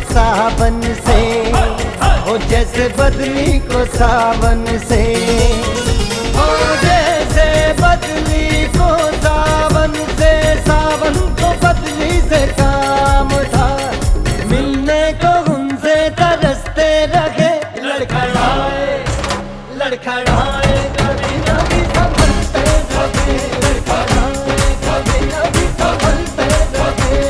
सावन से, ओ जैसे बदली को सावन से, ओ जैसे बदली को सावन से, सावन को बदली से काम था। मिलने को उनसे तरसते रहे, लड़खड़ाए लड़खड़ाए कभी न भी संभलते रहे, लड़खड़ाए कभी न भी संभलते रहे।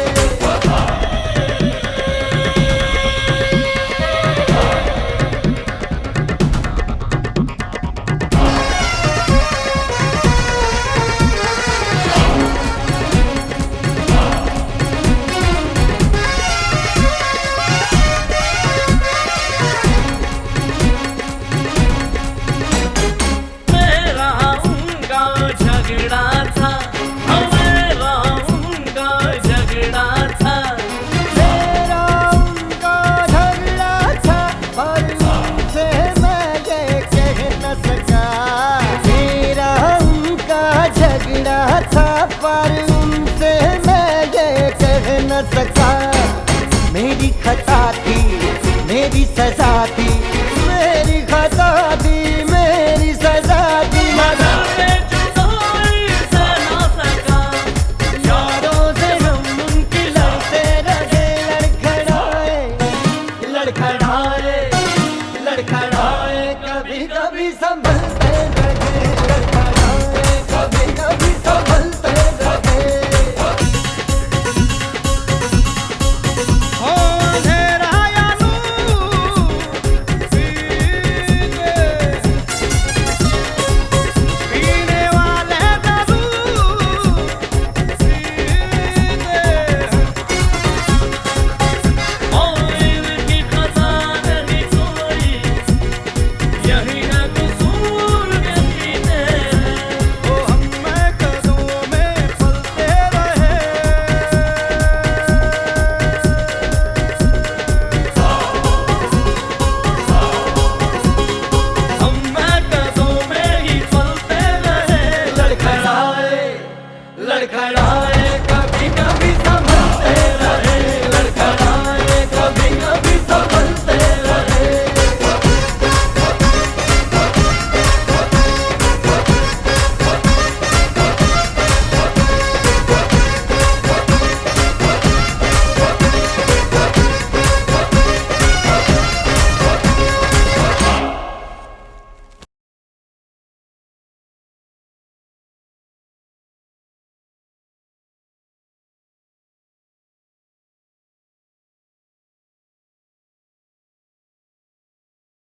पर उनसे मैं ये कह न सका, मेरी खता थी, मेरी सजा थी,